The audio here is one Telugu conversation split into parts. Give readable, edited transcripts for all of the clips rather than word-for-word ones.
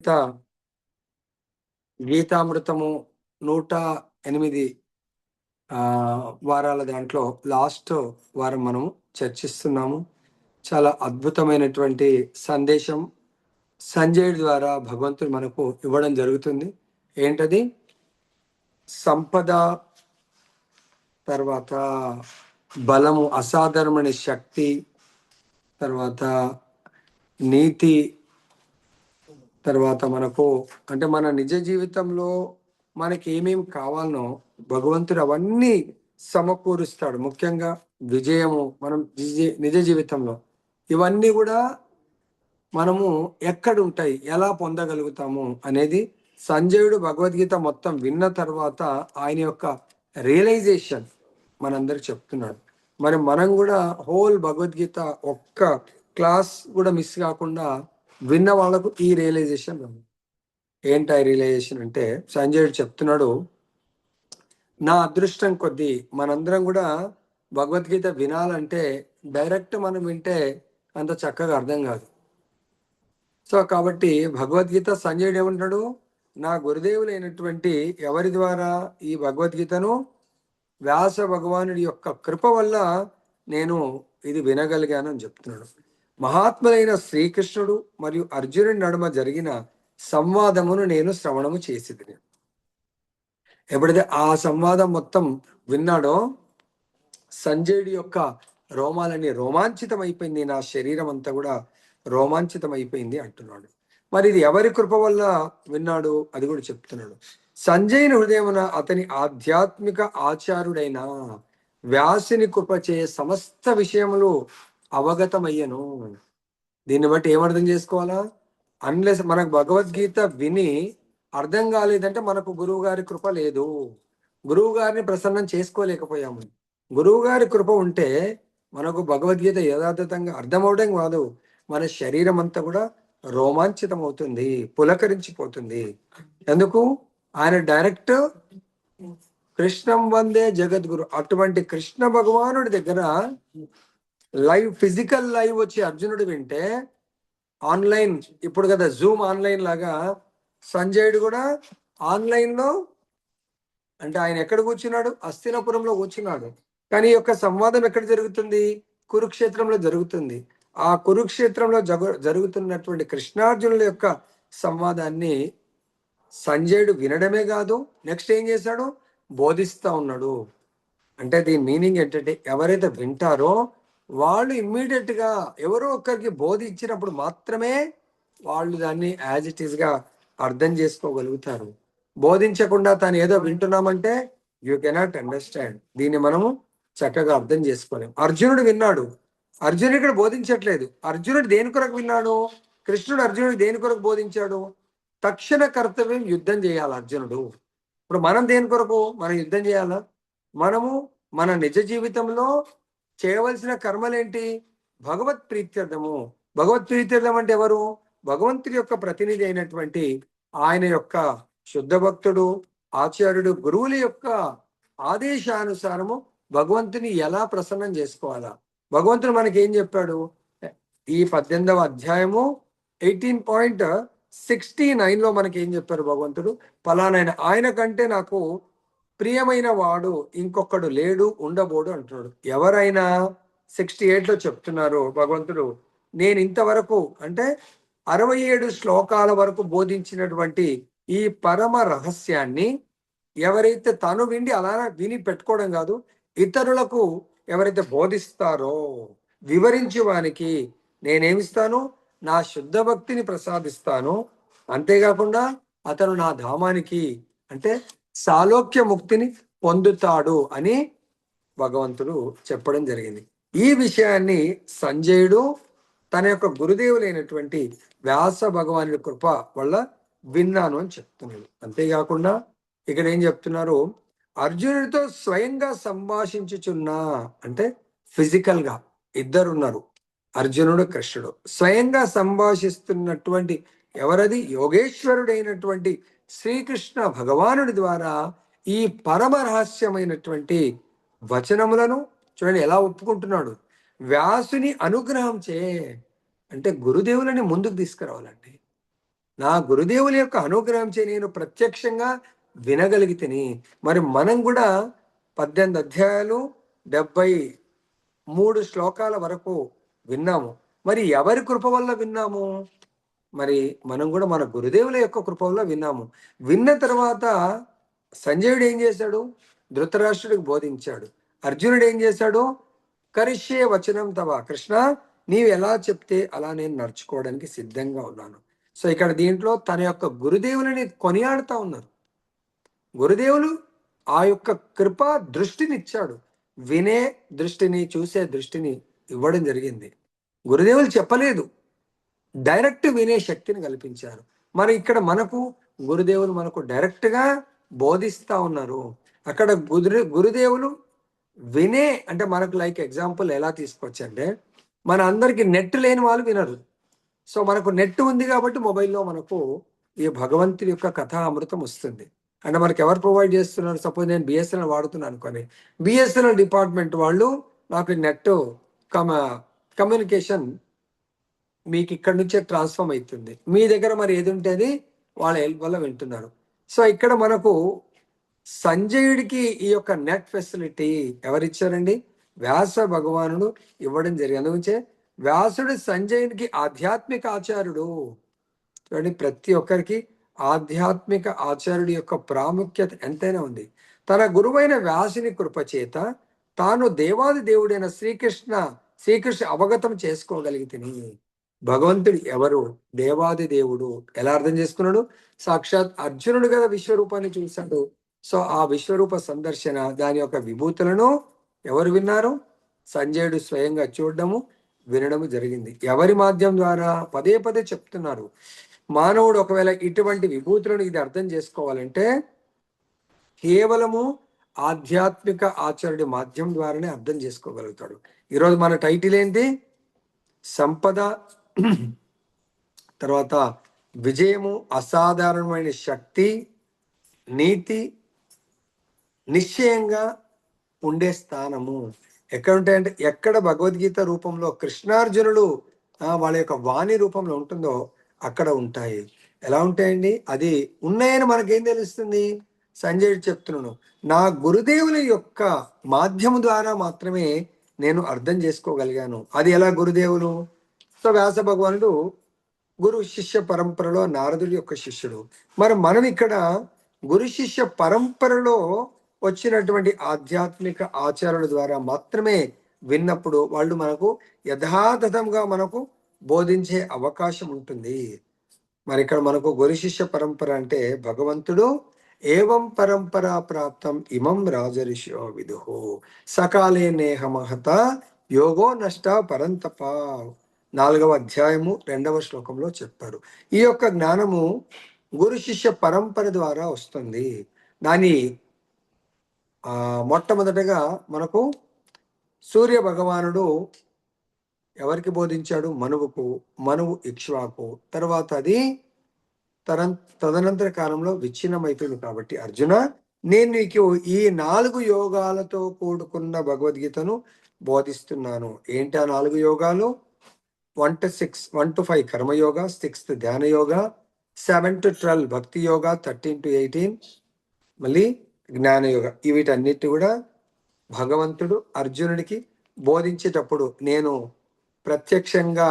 గీత గీతామృతము 108 వారాల దాంట్లో లాస్ట్ వారం మనము చర్చిస్తున్నాము. చాలా అద్భుతమైనటువంటి సందేశం సంజయుడి ద్వారా భగవంతుడు మనకు ఇవ్వడం జరుగుతుంది. ఏంటది? సంపద, తర్వాత బలము, అసాధారణమైన శక్తి, తర్వాత నీతి, తర్వాత మనకు అంటే మన నిజ జీవితంలో మనకి ఏమేమి కావాలనో భగవంతుడు అవన్నీ సమకూరుస్తాడు. ముఖ్యంగా విజయము మనం నిజ జీవితంలో ఇవన్నీ కూడా మనము ఎక్కడ ఉంటాయి, ఎలా పొందగలుగుతాము అనేది సంజయుడు భగవద్గీత మొత్తం విన్న తర్వాత ఆయన యొక్క రియలైజేషన్ మనందరికి చెప్తున్నాడు. మరి మనం కూడా హోల్ భగవద్గీత ఒక్క క్లాస్ కూడా మిస్ కాకుండా విన్న వాళ్ళకు ఈ రియలైజేషన్ ఏంటి? ఆ రియలైజేషన్ అంటే సంజయుడు చెప్తున్నాడు, నా అదృష్టం కొద్దీ మనందరం కూడా భగవద్గీత వినాలంటే డైరెక్ట్ మనం వింటే అంత చక్కగా అర్థం కాదు. సో కాబట్టి భగవద్గీత సంజయుడు ఏమంటాడు, నా గురుదేవులైనటువంటి ఎవరి ద్వారా ఈ భగవద్గీతను వ్యాస భగవానుడి యొక్క కృప వల్ల నేను ఇది వినగలిగాను అని చెప్తున్నాడు. మహాత్ములైన శ్రీకృష్ణుడు మరియు అర్జునుడి నడుమ జరిగిన సంవాదమును నేను శ్రవణము చేసేది. ఎప్పుడైతే ఆ సంవాదం మొత్తం విన్నాడో సంజయుడి యొక్క రోమాలని రోమాంచితం అయిపోయింది, నా శరీరం అంతా కూడా రోమాంచితం అయిపోయింది అంటున్నాడు. మరి ఇది ఎవరి కృప వల్ల విన్నాడు అది కూడా చెప్తున్నాడు. సంజయుని హృదయమున అతని ఆధ్యాత్మిక ఆచారుడైన వ్యాసుని కృపచే సమస్త విషయములు అవగతమయ్యను. దీన్ని బట్టి ఏమర్థం చేసుకోవాలా? అన్లెస్ మనకు భగవద్గీత విని అర్థం కాలేదంటే మనకు గురువు గారి కృప లేదు, గురువు గారిని ప్రసన్నం చేసుకోలేకపోయాము. గురువు గారి కృప ఉంటే మనకు భగవద్గీత యథాతథంగా అర్థమవడం కాదు, మన శరీరం అంతా కూడా రోమాంచితం అవుతుంది, పులకరించిపోతుంది. ఎందుకు? ఆయన డైరెక్ట్ కృష్ణం వందే జగద్గురు, అటువంటి కృష్ణ భగవానుడి దగ్గర లైవ్, ఫిజికల్ లైవ్ వచ్చి అర్జునుడు వింటే, ఆన్లైన్ ఇప్పుడు కదా జూమ్ ఆన్లైన్ లాగా సంజయుడు కూడా ఆన్లైన్ లో, అంటే ఆయన ఎక్కడ కూర్చున్నాడు? హస్తినాపురంలో కూర్చున్నాడు. కానీ ఈ యొక్క సంవాదం ఎక్కడ జరుగుతుంది? కురుక్షేత్రంలో జరుగుతుంది. ఆ కురుక్షేత్రంలో జరుగుతున్నటువంటి కృష్ణార్జునుల యొక్క సంవాదాన్ని సంజయుడు వినడమే కాదు, నెక్స్ట్ ఏం చేశాడు? బోధిస్తా ఉన్నాడు. అంటే దీని మీనింగ్ ఏంటంటే ఎవరైతే వింటారో వాళ్ళు ఇమ్మీడియట్ గా ఎవరో ఒక్కరికి బోధించినప్పుడు మాత్రమే వాళ్ళు దాన్ని యాజ్ ఇట్ ఈస్ గా అర్థం చేసుకోగలుగుతారు. బోధించకుండా తాను ఏదో వింటున్నామంటే యూ కెనాట్ అండర్స్టాండ్. దీన్ని మనము చక్కగా అర్థం చేసుకోలేము. అర్జునుడు విన్నాడు, అర్జునుడు ఇక్కడ బోధించట్లేదు. అర్జునుడు దేని కొరకు విన్నాడు? కృష్ణుడు అర్జునుడు దేని కొరకు బోధించాడు? తక్షణ కర్తవ్యం యుద్ధం చేయాలి అర్జునుడు. ఇప్పుడు మనం దేని కొరకు మనం యుద్ధం చేయాలా? మనము మన నిజ జీవితంలో చేయవలసిన కర్మలేంటి? భగవత్ ప్రీత్యర్థము. భగవత్ ప్రీత్యర్థం అంటే ఎవరు? భగవంతుడి యొక్క ప్రతినిధి అయినటువంటి ఆయన యొక్క శుద్ధ భక్తుడు, ఆచార్యుడు, గురువుల యొక్క ఆదేశానుసారము భగవంతుని ఎలా ప్రసన్నం చేసుకోవాలా? భగవంతుడు మనకి ఏం చెప్పాడు? ఈ 18వ అధ్యాయము 18.69 లో మనకి ఏం చెప్పారు భగవంతుడు? ఫలానైన ఆయన కంటే నాకు ప్రియమైన వాడు ఇంకొకడు లేడు, ఉండబోడు అంటున్నాడు. ఎవరైనా 68 లో చెప్తున్నారు భగవంతుడు, నేను ఇంతవరకు అంటే 67 శ్లోకాల వరకు బోధించినటువంటి ఈ పరమ రహస్యాన్ని ఎవరైతే తను విండి అలా విని పెట్టుకోవడం కాదు, ఇతరులకు ఎవరైతే బోధిస్తారో వివరించి వానికి నేనేమిస్తాను? నా శుద్ధ భక్తిని ప్రసాదిస్తాను. అంతేకాకుండా అతను నా ధామానికి అంటే సాలోక్య ముక్తిని పొందుతాడు అని భగవంతుడు చెప్పడం జరిగింది. ఈ విషయాన్ని సంజయుడు తన యొక్క గురుదేవులైనటువంటి వ్యాస భగవానుడి కృప వల్ల విన్నాను అని చెప్తున్నాడు. అంతేకాకుండా ఇక్కడ ఏం చెప్తున్నారు? అర్జునుడితో స్వయంగా సంభాషించుచున్నా, అంటే ఫిజికల్ గా ఇద్దరున్నారు, అర్జునుడు కృష్ణుడు స్వయంగా సంభాషిస్తున్నటువంటి ఎవరది? యోగేశ్వరుడైనటువంటి శ్రీకృష్ణ భగవానుడి ద్వారా ఈ పరమ రహస్యమైనటువంటి వచనములను చూడండి ఎలా ఒప్పుకుంటున్నాడు. వ్యాసుని అనుగ్రహం చే, అంటే గురుదేవులని ముందుకు తీసుకురావాలండి. నా గురుదేవుల యొక్క అనుగ్రహం చే నేను ప్రత్యక్షంగా వినగలిగితిని. మరి మనం కూడా 18 అధ్యాయాలు 73 శ్లోకాల వరకు విన్నాము. మరి ఎవరి కృప వల్ల విన్నాము? మరి మనం కూడా మన గురుదేవుల యొక్క కృప వల్ల విన్నాము. విన్న తర్వాత సంజయుడు ఏం చేశాడు? ధృతరాష్ట్రుడికి బోధించాడు. అర్జునుడు ఏం చేశాడు? కరిష్యే వచనం తవ, కృష్ణ నీవు ఎలా చెప్తే అలా నేను నడుచుకోవడానికి సిద్ధంగా ఉన్నాను. సో ఇక్కడ దీంట్లో తన యొక్క గురుదేవులని కొనియాడుతా ఉన్నారు. గురుదేవులు ఆ యొక్క కృపా దృష్టినిచ్చాడు. వినే దృష్టిని, చూసే దృష్టిని ఇవ్వడం జరిగింది. గురుదేవులు చెప్పలేదు, డైరెక్ట్ వినే శక్తిని కల్పించారు. మరి ఇక్కడ మనకు గురుదేవులు మనకు డైరెక్ట్గా బోధిస్తా ఉన్నారు. అక్కడ గురుదేవులు వినే, అంటే మనకు లైక్ ఎగ్జాంపుల్ ఎలా తీసుకోవచ్చంటే, మన అందరికి నెట్ లేని వాళ్ళు వినరు. సో మనకు నెట్ ఉంది కాబట్టి మొబైల్లో మనకు ఈ భగవంతుడి యొక్క కథా అమృతం వస్తుంది. అంటే మనకు ఎవరు ప్రొవైడ్ చేస్తున్నారు? సపోజ్ నేను బిఎస్ఎన్ఎల్ వాడుతున్నాను అనుకోని, బిఎస్ఎన్ఎల్ డిపార్ట్మెంట్ వాళ్ళు నాకు నెట్ కమ్యూనికేషన్ మీకు ఇక్కడ నుంచే ట్రాన్స్ఫార్మ్ అవుతుంది. మీ దగ్గర మరి ఏది ఉంటుంది వాళ్ళ హెల్ప్ వల్ల వింటున్నారు. సో ఇక్కడ మనకు సంజయుడికి ఈ యొక్క నెట్ ఫెసిలిటీ ఎవరిచ్చారండి? వ్యాస భగవానుడు ఇవ్వడం జరిగింది. అందుగురించే వ్యాసుడు సంజయునికి ఆధ్యాత్మిక ఆచార్యుడు. చూడండి, ప్రతి ఒక్కరికి ఆధ్యాత్మిక ఆచార్యుడి యొక్క ప్రాముఖ్యత ఎంతైనా ఉంది. తన గురువైన వ్యాసుని కృపచేత తాను దేవాది దేవుడైన శ్రీకృష్ణ అవగతం చేసుకోగలిగితిని. భగవంతుడు ఎవరు? దేవాది దేవుడు. ఎలా అర్థం చేసుకున్నాడు? సాక్షాత్ అర్జునుడు కదా విశ్వరూపాన్ని చూశాడు. సో ఆ విశ్వరూప సందర్శన, దాని యొక్క విభూతులను ఎవరు విన్నారు? సంజయుడు స్వయంగా చూడడము, వినడము జరిగింది. ఎవరి మాధ్యం ద్వారా? పదే పదే చెప్తున్నారు. మానవుడు ఒకవేళ ఇటువంటి విభూతులను ఇది అర్థం చేసుకోవాలంటే కేవలము ఆధ్యాత్మిక ఆచార్యుడి మాధ్యం ద్వారానే అర్థం చేసుకోగలుగుతాడు. ఈరోజు మన టైటిల్ ఏంటి? సంపద, తర్వాత విజయము, అసాధారణమైన శక్తి, నీతి, నిశ్చయంగా ఉండే స్థానము. ఎక్కడ ఉంటాయంటే, ఎక్కడ భగవద్గీత రూపంలో కృష్ణార్జునులు వాళ్ళ యొక్క వాణి రూపంలో ఉంటుందో అక్కడ ఉంటాయి. ఎలా ఉంటాయండి? అది ఉన్నాయని మనకేం తెలుస్తుంది? సంజయుడు చెప్తున్నాను, నా గురుదేవుల యొక్క మాధ్యము ద్వారా మాత్రమే నేను అర్థం చేసుకోగలిగాను. అది ఎలా? గురుదేవులు. సో వ్యాస భగవానుడు గురు శిష్య పరంపరలో నారదుడి యొక్క శిష్యుడు. మరి మనం ఇక్కడ గురు శిష్య పరంపరలో వచ్చినటువంటి ఆధ్యాత్మిక ఆచారాల ద్వారా మాత్రమే విన్నప్పుడు వాళ్ళు మనకు యథాతథంగా మనకు బోధించే అవకాశం ఉంటుంది. మరి ఇక్కడ మనకు గురు శిష్య పరంపర అంటే భగవంతుడు ఏవం పరంపరా ప్రాప్తం ఇమం రాజరిషో విదుహు సకాలే నేహ మహత యోగో నష్ట పరంతప 4వ అధ్యాయము 2వ శ్లోకంలో చెప్పారు. ఈ యొక్క జ్ఞానము గురు శిష్య పరంపర ద్వారా వస్తుంది. దాని మొట్టమొదటగా మనకు సూర్య భగవానుడు ఎవరికి బోధించాడు? మనువుకు. మనువు ఇక్ష్వాకు. తర్వాత అది తదనంతర కాలంలో విచ్ఛిన్నమైపోయింది. కాబట్టి అర్జున, నేను నీకు ఈ 4 యోగాలతో కూడుకున్న భగవద్గీతను బోధిస్తున్నాను. ఏంటి ఆ 4 యోగాలు? 1 to 5 కర్మయోగ, 6th ధ్యాన యోగ, 7 to 12 భక్తి యోగ, 13 to 18 మళ్ళీ జ్ఞానయోగ. వీటన్నిటి కూడా భగవంతుడు అర్జునుడికి బోధించేటప్పుడు నేను ప్రత్యక్షంగా,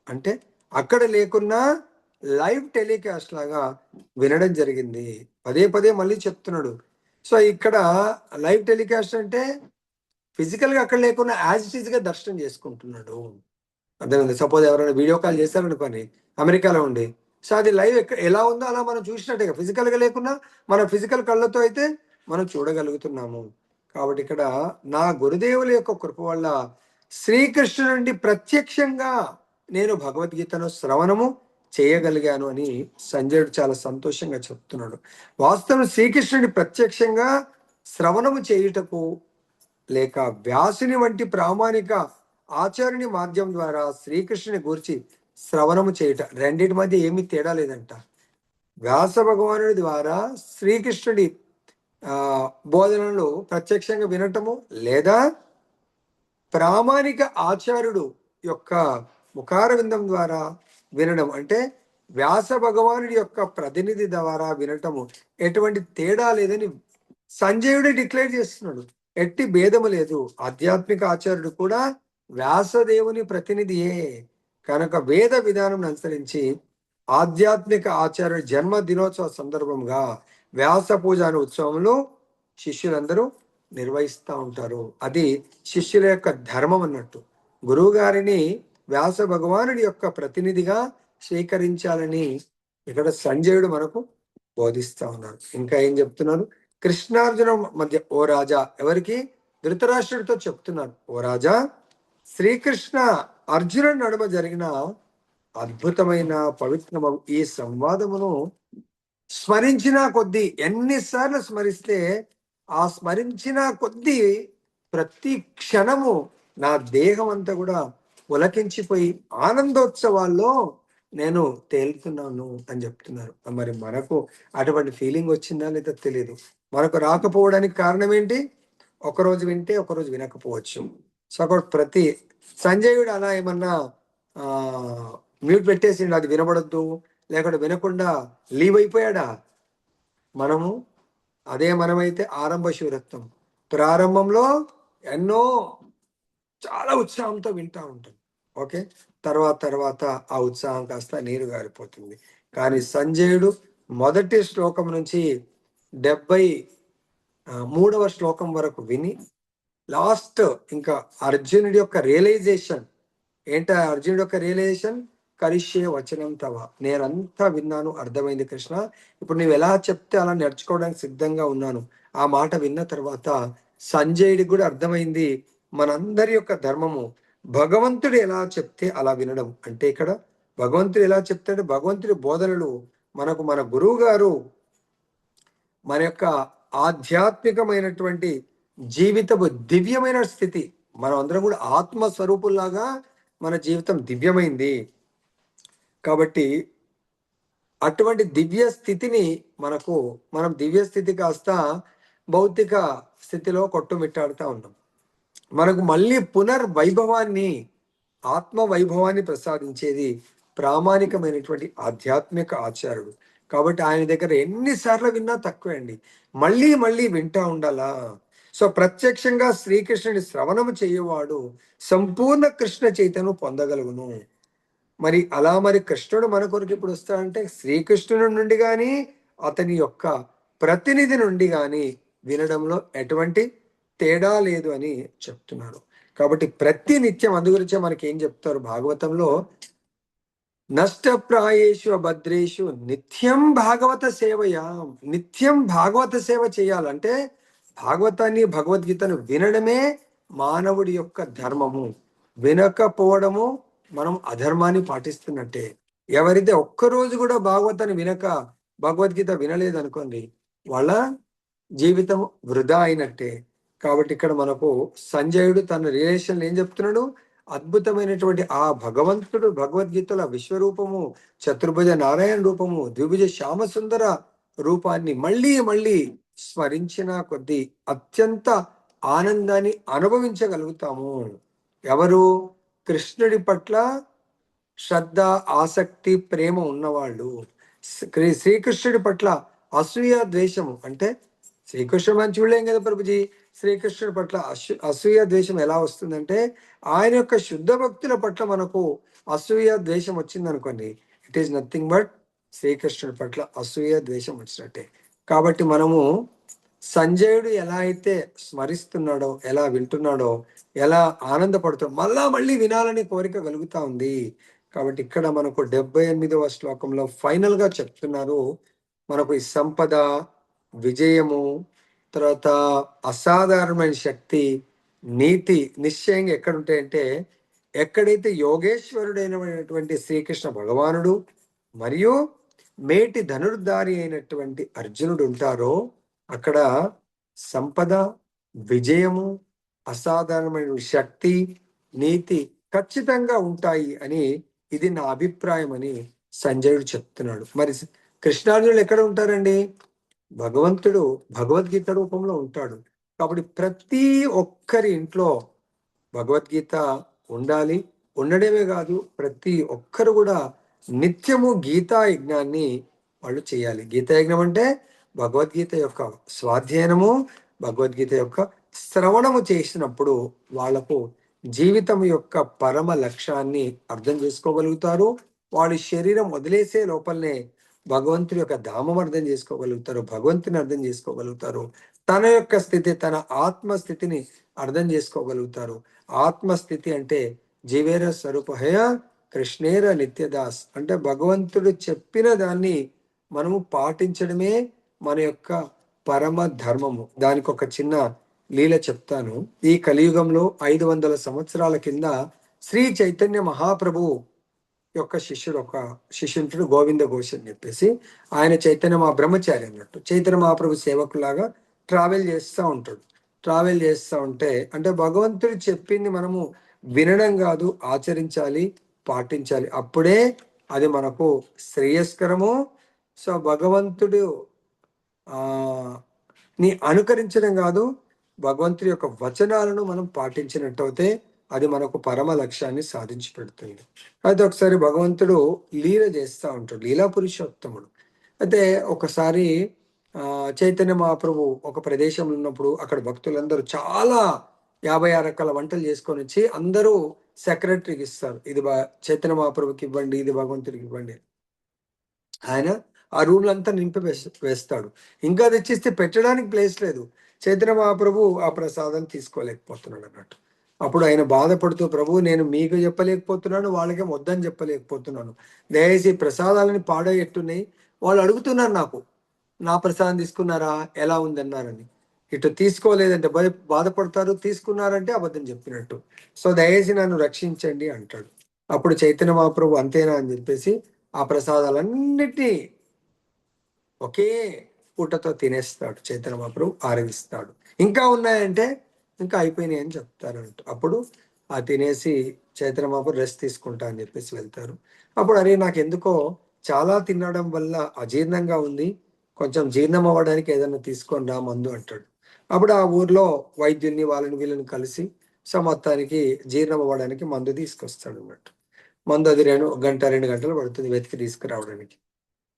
అంటే అక్కడ లేకున్నా లైవ్ టెలికాస్ట్ లాగా వినడం జరిగింది. పదే పదే మళ్ళీ చెప్తున్నాడు. సో ఇక్కడ లైవ్ టెలికాస్ట్ అంటే ఫిజికల్గా అక్కడ లేకున్నా యాజ్ ఇట్ ఈస్గా దర్శనం చేసుకుంటున్నాడు. అర్థమైంది? సపోజ్ ఎవరైనా వీడియో కాల్ చేశారనుకోని అమెరికాలో ఉండి, సో అది లైవ్ ఎలా ఉందో అలా మనం చూసినట్టుగా, ఫిజికల్గా లేకున్నా మన ఫిజికల్ కళ్ళతో అయితే మనం చూడగలుగుతున్నాము. కాబట్టి ఇక్కడ నా గురుదేవుల యొక్క కృప వల్ల శ్రీకృష్ణుడి ప్రత్యక్షంగా నేను భగవద్గీతను శ్రవణము చేయగలిగాను అని సంజయుడు చాలా సంతోషంగా చెప్తున్నాడు. వాస్తవం శ్రీకృష్ణుడి ప్రత్యక్షంగా శ్రవణము చేయుటకు లేక వ్యాసుని వంటి ప్రామాణిక ఆచార్యుని మాధ్యం ద్వారా శ్రీకృష్ణుని గురించి శ్రవణము చేయుట, రెండింటి మధ్య ఏమీ తేడా లేదంట. వ్యాస భగవానుడి ద్వారా శ్రీకృష్ణుడి బోధనలు ప్రత్యక్షంగా వినటము, లేదా ప్రామాణిక ఆచార్యుడు యొక్క ముఖార విందం ద్వారా వినడం, అంటే వ్యాస భగవానుడి యొక్క ప్రతినిధి ద్వారా వినటము ఎటువంటి తేడా లేదని సంజయుడే డిక్లేర్ చేస్తున్నాడు. ఎట్టి భేదము లేదు. ఆధ్యాత్మిక ఆచార్యుడు కూడా వ్యాసదేవుని ప్రతినిధియే కనుక వేద విధానం అనుసరించి ఆధ్యాత్మిక ఆచార్యుడి జన్మ దినోత్సవ సందర్భంగా వ్యాస పూజ అనే ఉత్సవంలో శిష్యులందరూ నిర్వహిస్తూ ఉంటారు. అది శిష్యుల యొక్క ధర్మం అన్నట్టు. గురువు గారిని వ్యాస భగవానుడి యొక్క ప్రతినిధిగా స్వీకరించాలని ఇక్కడ సంజయుడు మనకు బోధిస్తా ఉన్నారు. ఇంకా ఏం చెప్తున్నారు? కృష్ణార్జున మధ్య, ఓ రాజా, ఎవరికి? ధృతరాష్ట్రుడితో చెప్తున్నారు, ఓ రాజా, శ్రీకృష్ణ అర్జునుడి నడుమ జరిగిన అద్భుతమైన పవిత్రమ ఈ సంవాదమును స్మరించిన కొద్దీ, ఎన్నిసార్లు స్మరిస్తే ఆ స్మరించిన కొద్దీ ప్రతి క్షణము నా దేహం అంతా కూడా ఉలకించిపోయి ఆనందోత్సవాల్లో నేను తేలుతున్నాను అని చెప్తున్నారు. మరి మనకు అటువంటి ఫీలింగ్ వచ్చిందా లేదా తెలియదు. మనకు రాకపోవడానికి కారణం ఏంటి? ఒకరోజు వింటే ఒకరోజు వినకపోవచ్చు. సో ప్రతి సంజయుడు అలా ఏమన్నా మ్యూట్ పెట్టేసిండు, అది వినబడద్దు లేకుంటే వినకుండా లీవ్ అయిపోయాడా? మనమైతే ఆరంభ శూరత్వం, ప్రారంభంలో ఎన్నో చాలా ఉత్సాహంతో వింటా ఉంటాం. ఓకే, తర్వాత ఆ ఉత్సాహం కాస్త నీరు గారిపోతుంది. కానీ సంజయుడు మొదటి శ్లోకం నుంచి 73వ శ్లోకం వరకు విని లాస్ట్ ఇంకా అర్జునుడి యొక్క రియలైజేషన్ ఏంటా? అర్జునుడి యొక్క రియలైజేషన్, కరిష్యే వచనం తవ, నేనంతా విన్నాను, అర్థమైంది కృష్ణ, ఇప్పుడు నువ్వు ఎలా చెప్తే అలా నడుచుకోవడానికి సిద్ధంగా ఉన్నాను. ఆ మాట విన్న తర్వాత సంజయుడికి కూడా అర్థమైంది మనందరి యొక్క ధర్మము భగవంతుడు ఎలా చెప్తే అలా వినడం. అంటే ఇక్కడ భగవంతుడు ఎలా చెప్తాడు? భగవంతుడి బోధనలు మనకు మన గురువు గారు మన యొక్క ఆధ్యాత్మికమైనటువంటి జీవితపు దివ్యమైన స్థితి, మనం అందరం కూడా ఆత్మస్వరూపుల్లాగా మన జీవితం దివ్యమైంది కాబట్టి అటువంటి దివ్య స్థితిని మనం దివ్య స్థితి కాస్త భౌతిక స్థితిలో కొట్టుమిట్టాడుతూ ఉన్నాం. మనకు మళ్ళీ పునర్వైభవాన్ని, ఆత్మ వైభవాన్ని ప్రసాదించేది ప్రామాణికమైనటువంటి ఆధ్యాత్మిక ఆచార్యుడు. కాబట్టి ఆయన దగ్గర ఎన్నిసార్లు విన్నా తక్కువే అండి, మళ్ళీ మళ్ళీ వింటా ఉండాలా. సో ప్రత్యక్షంగా శ్రీకృష్ణుని శ్రవణము చేయవాడు సంపూర్ణ కృష్ణ చైతన్యం పొందగలుగును. మరి కృష్ణుడు మన కొరకు ఇప్పుడు వస్తాడంటే శ్రీకృష్ణుడి నుండి కానీ అతని యొక్క ప్రతినిధి నుండి కానీ వినడంలో ఎటువంటి తేడా లేదు అని చెప్తున్నారు. కాబట్టి ప్రతి నిత్యం అందు గురించే మనకి ఏం చెప్తారు భాగవతంలో, నష్టప్రాయేషు భద్రేషు నిత్యం భాగవత సేవయా. నిత్యం భాగవత సేవ చేయాలంటే భాగవతాన్ని, భగవద్గీతను వినడమే మానవుడి యొక్క ధర్మము. వినకపోవడము మనం అధర్మాన్ని పాటిస్తున్నట్టే. ఎవరైతే ఒక్కరోజు కూడా భాగవతాన్ని వినక భగవద్గీత వినలేదు అనుకోండి, వాళ్ళ జీవితం వృధా అయినట్టే. కాబట్టి ఇక్కడ మనకు సంజయుడు తన రిలేషన్ ఏం చెప్తున్నాడు? అద్భుతమైనటువంటి ఆ భగవంతుడు భగవద్గీతల విశ్వరూపము, చతుర్భుజ నారాయణ రూపము, ద్విభుజ శ్యామసుందర రూపాన్ని మళ్ళీ మళ్ళీ స్మరించిన కొద్దీ అత్యంత ఆనందాన్ని అనుభవించగలుగుతాము. ఎవరు? కృష్ణుడి పట్ల శ్రద్ధ, ఆసక్తి, ప్రేమ ఉన్నవాళ్ళు. శ్రీకృష్ణుడి పట్ల అసూయ, ద్వేషము అంటే శ్రీకృష్ణుడు మనం చూడలేం కదా ప్రభుజీ. శ్రీకృష్ణుడి పట్ల అసూయ ద్వేషం ఎలా వస్తుందంటే ఆయన యొక్క శుద్ధ భక్తుల పట్ల మనకు అసూయ ద్వేషం వచ్చింది అనుకోండి, ఇట్ ఈస్ నథింగ్ బట్ శ్రీకృష్ణుడి పట్ల అసూయ ద్వేషం వచ్చినట్టే. కాబట్టి మనము సంజయుడు ఎలా అయితే స్మరిస్తున్నాడో, ఎలా వింటున్నాడో, ఎలా ఆనందపడుతాడో మళ్ళీ వినాలని కోరిక కలుగుతా ఉంది. కాబట్టి ఇక్కడ మనకు 78వ శ్లోకంలో ఫైనల్ గా చెప్తున్నారు, మనకు ఈ సంపద, విజయము, తర్వాత అసాధారణమైన శక్తి, నీతి నిశ్చయంగా ఎక్కడ ఉంటాయంటే ఎక్కడైతే యోగేశ్వరుడైనటువంటి శ్రీకృష్ణ భగవానుడు మరియు మేటి ధనుర్ధారి అయినటువంటి అర్జునుడు ఉంటారో అక్కడ సంపద, విజయము, అసాధారణమైన శక్తి, నీతి ఖచ్చితంగా ఉంటాయి అని ఇది నా అభిప్రాయం అని సంజయుడు చెప్తున్నాడు. మరి కృష్ణార్జునులు ఎక్కడ ఉంటారండి? భగవంతుడు భగవద్గీత రూపంలో ఉంటాడు. కాబట్టి ప్రతి ఒక్కరి ఇంట్లో భగవద్గీత ఉండాలి. ఉండడమే కాదు, ప్రతి ఒక్కరు కూడా నిత్యము గీతా యజ్ఞాన్ని వాళ్ళు చేయాలి. గీతా యజ్ఞం అంటే భగవద్గీత యొక్క స్వాధ్యయనము, భగవద్గీత యొక్క శ్రవణము చేసినప్పుడు వాళ్లకు జీవితం యొక్క పరమ లక్ష్యాన్ని అర్థం చేసుకోగలుగుతారు. వాళ్ళ శరీరం వదిలేసే లోపలనే భగవంతుడి యొక్క ధామం అర్థం చేసుకోగలుగుతారు, భగవంతుని అర్థం చేసుకోగలుగుతారు, తన యొక్క స్థితి, తన ఆత్మస్థితిని అర్థం చేసుకోగలుగుతారు. ఆత్మస్థితి అంటే జీవేర స్వరూపహయ కృష్ణేర నిత్యదాస్ అంటే భగవంతుడు చెప్పిన దాన్ని మనము పాటించడమే మన యొక్క పరమ ధర్మము. దానికి ఒక చిన్న లీల చెప్తాను. ఈ కలియుగంలో 500 సంవత్సరాల కింద శ్రీ చైతన్య మహాప్రభువు యొక్క ఒక శిష్యుడు గోవింద ఘోష్ అని చెప్పేసి, ఆయన చైతన్య మా బ్రహ్మచారి అన్నట్టు చైతన్య మహాప్రభు సేవకులాగా ట్రావెల్ చేస్తూ ఉంటాడు. ట్రావెల్ చేస్తూ ఉంటే అంటే భగవంతుడు చెప్పింది మనము వినడం కాదు, ఆచరించాలి, పాటించాలి. అప్పుడే అది మనకు శ్రేయస్కరము. సో భగవంతుడు ఆ ని అనుకరించడం కాదు, భగవంతుడి యొక్క వచనాలను మనం పాటించినట్టయితే అది మనకు పరమ లక్ష్యాన్ని సాధించి పెడుతుంది. అయితే ఒకసారి భగవంతుడు లీల చేస్తూ ఉంటాడు, లీలా పురుషోత్తముడు. అయితే ఒకసారి చైతన్య మహాప్రభు ఒక ప్రదేశంలో ఉన్నప్పుడు అక్కడ భక్తులందరూ చాలా 56 రకాల వంటలు చేసుకొని వచ్చి అందరూ సెక్రటరీకి ఇస్తారు. ఇది చైతన్య మహాప్రభుకి ఇవ్వండి, ఇది భగవంతుడికి ఇవ్వండి. ఆయన ఆ రూమ్లంతా నింపి వేస్తాడు. ఇంకా తెచ్చిస్తే పెట్టడానికి ప్లేస్ లేదు. చైతన్య మహాప్రభు ఆ ప్రసాదం తీసుకోలేకపోతున్నాడు అన్నట్టు. అప్పుడు ఆయన బాధపడుతూ, ప్రభు నేను మీకు చెప్పలేకపోతున్నాను, వాళ్ళకే వద్దని చెప్పలేకపోతున్నాను, దయచేసి ప్రసాదాలని పాడేట్టున్నాయి, వాళ్ళు అడుగుతున్నారు నాకు, నా ప్రసాదం తీసుకున్నారా, ఎలా ఉందన్నారని. ఇటు తీసుకోలేదంటే బాధపడతారు, తీసుకున్నారంటే అబద్ధం చెప్పినట్టు. సో దయచేసి నన్ను రక్షించండి అంటాడు. అప్పుడు చైతన్య మహాప్రభు అంతేనా అని చెప్పేసి ఆ ప్రసాదాలన్నిటినీ ఒకే పూటతో తినేస్తాడు. చైతన్య మహాప్రభు ఆరగిస్తాడు. ఇంకా ఉన్నాయంటే ఇంకా అయిపోయినాయి అని చెప్తారంట. అప్పుడు ఆ తినేసి చైతన్య మహాప్రభు రెస్ట్ తీసుకుంటా అని చెప్పేసి వెళ్తారు. అప్పుడు అరే నాకు ఎందుకో చాలా తినడం వల్ల అజీర్ణంగా ఉంది, కొంచెం జీర్ణం అవ్వడానికి ఏదైనా తీసుకొని రా మందు అంటాడు. అప్పుడు ఆ ఊర్లో వైద్యుల్ని వాళ్ళని వీళ్ళని కలిసి సో మొత్తానికి జీర్ణం అవ్వడానికి మందు తీసుకొస్తాడు అన్నట్టు. మందు అది 2 గంటలు పడుతుంది వెతికి తీసుకురావడానికి.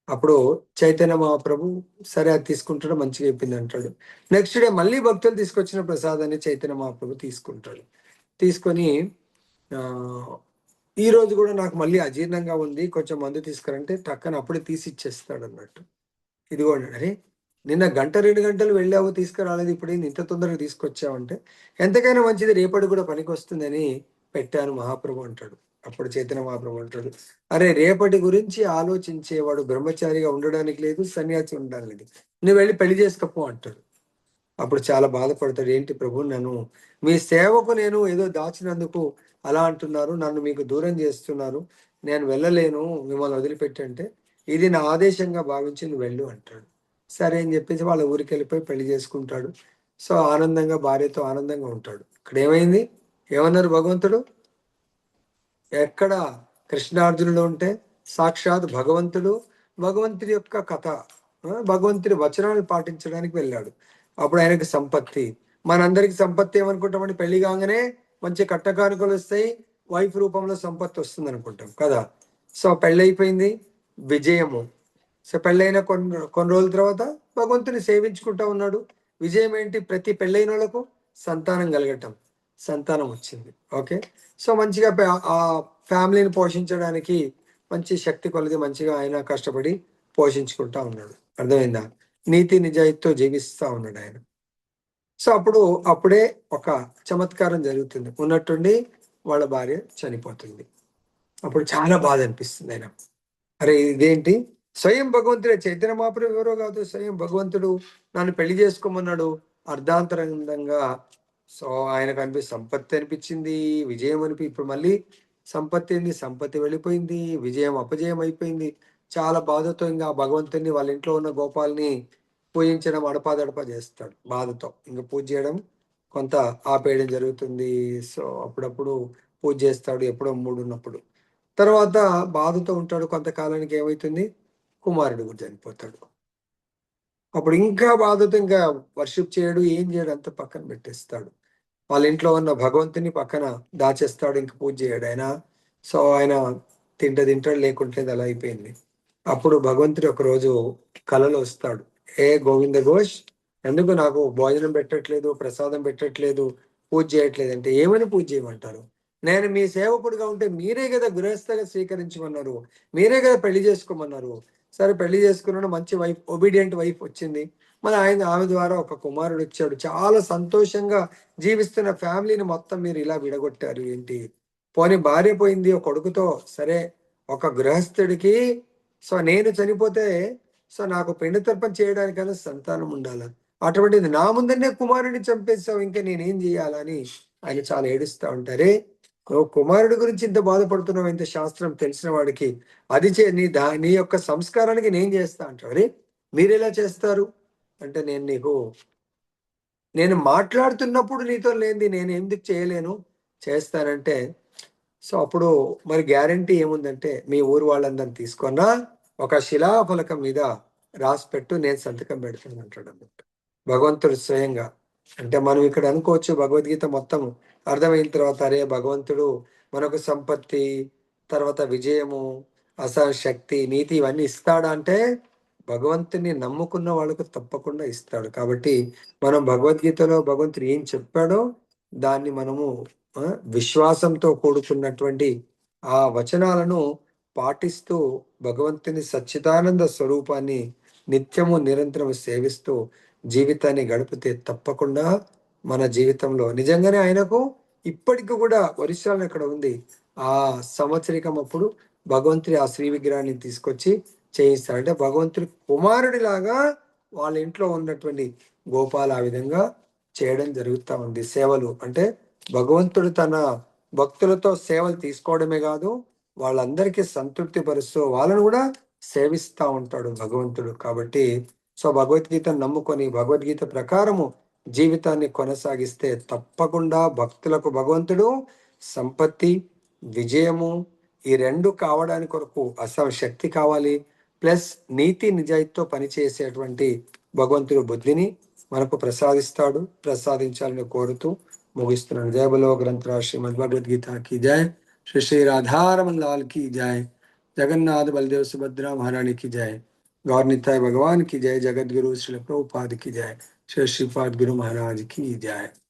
అప్పుడు చైతన్య మహాప్రభు సరే అది తీసుకుంటాడు, మంచిగా అయిపోయింది అంటాడు. నెక్స్ట్ డే మళ్ళీ భక్తులు తీసుకొచ్చిన ప్రసాదాన్ని చైతన్య మహాప్రభు తీసుకుంటాడు. తీసుకొని ఈ రోజు కూడా నాకు మళ్ళీ అజీర్ణంగా ఉంది, కొంచెం మందు తీసుకురంటే టక్కన అప్పుడే తీసి ఇచ్చేస్తాడు అన్నట్టు. ఇదిగోండి, అరే నిన్న 1-2 గంటలు వెళ్ళావు తీసుకురాలేదు, ఇప్పుడు ఇంత తొందరగా తీసుకొచ్చావంటే ఎంతకైనా మంచిది, రేపటి కూడా పనికి వస్తుందని పెట్టాను మహాప్రభు అంటాడు. అప్పుడు చైతన్య మహాప్రభు అంటాడు, అరే రేపటి గురించి ఆలోచించేవాడు బ్రహ్మచారిగా ఉండడానికి లేదు, సన్యాసి ఉండడానికి లేదు, నువ్వు వెళ్ళి పెళ్లి చేసుకోపో అంటాడు. అప్పుడు చాలా బాధపడతాడు, ఏంటి ప్రభు నన్ను మీ సేవకు నేను ఏదో దాచినందుకు అలా అంటున్నారు, నన్ను మీకు దూరం చేస్తున్నారు, నేను వెళ్ళలేను మిమ్మల్ని వదిలిపెట్టంటే ఇది నా ఆదేశంగా భావించి నువ్వు వెళ్ళు అంటాడు. సరే అని చెప్పేసి వాళ్ళ ఊరికి వెళ్ళిపోయి పెళ్లి చేసుకుంటాడు. సో ఆనందంగా భార్యతో ఆనందంగా ఉంటాడు. ఇక్కడ ఏమైంది, ఏమన్నారు భగవంతుడు, ఎక్కడ కృష్ణార్జునుడు ఉంటే సాక్షాత్ భగవంతుడు, భగవంతుడి యొక్క కథ, భగవంతుడి వచనాలు పాటించడానికి వెళ్ళాడు. అప్పుడు ఆయనకి సంపత్తి, మనందరికి సంపత్తి ఏమనుకుంటామంటే పెళ్లి కాగానే మంచి కట్టకానుకలు వస్తాయి, వైఫ్ రూపంలో సంపత్తి వస్తుంది అనుకుంటాం కదా. సో పెళ్ళైపోయింది, విజయము. సో పెళ్ళైన కొన్ని రోజుల తర్వాత భగవంతుని సేవించుకుంటా ఉన్నాడు. విజయం ఏంటి, ప్రతి పెళ్ళైన వాళ్ళకు సంతానం కలగటం, సంతానం వచ్చింది. ఓకే, సో మంచిగా ఆ ఫ్యామిలీని పోషించడానికి మంచి శక్తి కొలది మంచిగా ఆయన కష్టపడి పోషించుకుంటా ఉన్నాడు. అర్థమైందా, నీతి నిజాయితీతో జీవిస్తూ ఉన్నాడు ఆయన. సో అప్పుడే ఒక చమత్కారం జరుగుతుంది, ఉన్నట్టుండి వాళ్ళ భార్య చనిపోతుంది. అప్పుడు చాలా బాధ అనిపిస్తుంది ఆయన, అరే ఇదేంటి, స్వయం భగవంతుడే, చైతన్య మహాప్రభు ఎవరో కాదు, స్వయం భగవంతుడు నన్ను పెళ్లి చేసుకోమన్నాడు అర్ధాంతరంగా. సో ఆయనకు సంపత్తి అనిపించింది, విజయం ఇప్పుడు మళ్ళీ సంపత్తి ఏంది, సంపత్తి వెళ్ళిపోయింది, విజయం అపజయం అయిపోయింది. చాలా బాధతో ఇంకా భగవంతుని వాళ్ళ ఇంట్లో ఉన్న గోపాల్ని పూజించడం అడపాదడపా చేస్తాడు బాధతో. ఇంకా పూజ చేయడం కొంత ఆపేయడం జరుగుతుంది. సో అప్పుడప్పుడు పూజ చేస్తాడు, ఎప్పుడో మూడు ఉన్నప్పుడు. తర్వాత బాధతో ఉంటాడు, కొంతకాలానికి ఏమవుతుంది, కుమారుడు కూడా చనిపోతాడు. అప్పుడు ఇంకా బాధతో ఇంకా వర్షిప్ చేయడు, ఏం చేయడు, అంత పక్కన పెట్టేస్తాడు. వాళ్ళ ఇంట్లో ఉన్న భగవంతుని పక్కన దాచేస్తాడు, ఇంక పూజ చేయడు ఆయన. సో ఆయన తింటాడు లేకుంటలేదు, అలా అయిపోయింది. అప్పుడు భగవంతుడు ఒకరోజు కలలో వస్తాడు. ఏ గోవింద ఘోష్, ఎందుకు నాకు భోజనం పెట్టట్లేదు, ప్రసాదం పెట్టట్లేదు, పూజ చేయట్లేదు అంటే, ఏమని పూజ చేయమంటారు? నేను మీ సేవకుడిగా ఉంటే మీరే కదా గృహస్థగా స్వీకరించమన్నారు, మీరే కదా పెళ్లి చేసుకోమన్నారు. సరే పెళ్లి చేసుకున్నాడు, మంచి వైఫ్, ఒబీడియంట్ వైఫ్ వచ్చింది. మరి ఆమె ద్వారా ఒక కుమారుడు వచ్చాడు. చాలా సంతోషంగా జీవిస్తున్న ఫ్యామిలీని మొత్తం మీరు ఇలా విడగొట్టారు ఏంటి? పోనీ భార్య పోయింది ఒక కొడుకుతో, సరే ఒక గృహస్థుడికి, సో నేను చనిపోతే సో నాకు పిండ తర్పణ చేయడానికైనా సంతానం ఉండాలి. అటువంటిది నా ముందరనే కుమారుడిని చంపేస్తావు, ఇంకా నేనేం చేయాలని ఆయన చాలా ఏడుస్తా ఉంటారే. నువ్వు కుమారుడి గురించి ఇంత బాధపడుతున్నావు, ఇంత శాస్త్రం తెలిసిన వాడికి, అది నీ యొక్క సంస్కారానికి నేను చేస్తా అంటావు. అరే మీరు ఎలా చేస్తారు అంటే, నేను మాట్లాడుతున్నప్పుడు నీతో లేనిది నేను ఎందుకు చేయలేను, చేస్తానంటే. సో అప్పుడు మరి గ్యారంటీ ఏముందంటే, మీ ఊరు వాళ్ళందరిని తీసుకున్నా ఒక శిలాఫలకం మీద రాసి పెట్టు, నేను సంతకం పెడతాను అంటాడు అన్నట్టు భగవంతుడు స్వయంగా. అంటే మనం ఇక్కడ అనుకోవచ్చు భగవద్గీత మొత్తం అర్థమైన తర్వాత, అరే భగవంతుడు మనకు సంపత్తి, తర్వాత విజయము, శక్తి, నీతి ఇవన్నీ ఇస్తాడా అంటే, భగవంతుని నమ్ముకున్న వాళ్ళకు తప్పకుండా ఇస్తాడు. కాబట్టి మనం భగవద్గీతలో భగవంతుడు ఏం చెప్పాడో దాన్ని మనము ఆ, విశ్వాసంతో కూడుకున్నటువంటి ఆ వచనాలను పాటిస్తూ భగవంతుని సచ్చిదానంద స్వరూపాన్ని నిత్యము నిరంతరం సేవిస్తూ జీవితాన్ని గడిపితే తప్పకుండా మన జీవితంలో నిజంగానే ఆయనకు ఇప్పటికి కూడా ఒరిస్సాలో ఇక్కడ ఉంది, ఆ సంవత్సరికం అప్పుడు భగవంతుడి ఆ శ్రీ విగ్రహాన్ని తీసుకొచ్చి చేయిస్తాడు. అంటే భగవంతుడి కుమారుడిలాగా వాళ్ళ ఇంట్లో ఉన్నటువంటి గోపాలు ఆ విధంగా చేయడం జరుగుతూ ఉంది. సేవలు అంటే భగవంతుడు తన భక్తులతో సేవలు తీసుకోవడమే కాదు, వాళ్ళందరికీ సంతృప్తి పరుస్తూ వాళ్ళను కూడా సేవిస్తూ ఉంటాడు భగవంతుడు. కాబట్టి సో భగవద్గీతను నమ్ముకొని భగవద్గీత ప్రకారము జీవితాన్ని కొనసాగిస్తే తప్పకుండా భక్తులకు భగవంతుడు సంపత్తి, విజయము ఈ రెండు కావడానికి కొరకు శక్తి కావాలి, ప్లస్ నీతి నిజాయితీతో పనిచేసేటువంటి భగవంతుడు బుద్ధిని మనకు ప్రసాదించాలని కోరుతూ ముగిస్తున్నాను. జయ బలో గ్రంథరాజ్ శ్రీమద్ భగవద్గీత की जय, श्री श्री राधारमन लाल की जय, जगन्नाथ बलदेव सुभद्रा महारानी की जय, गौर निताय भगवान की जय, जगत गुरु श्री प्रभुपाद की जय, श्री श्रीपाद गुरु महाराज की जय।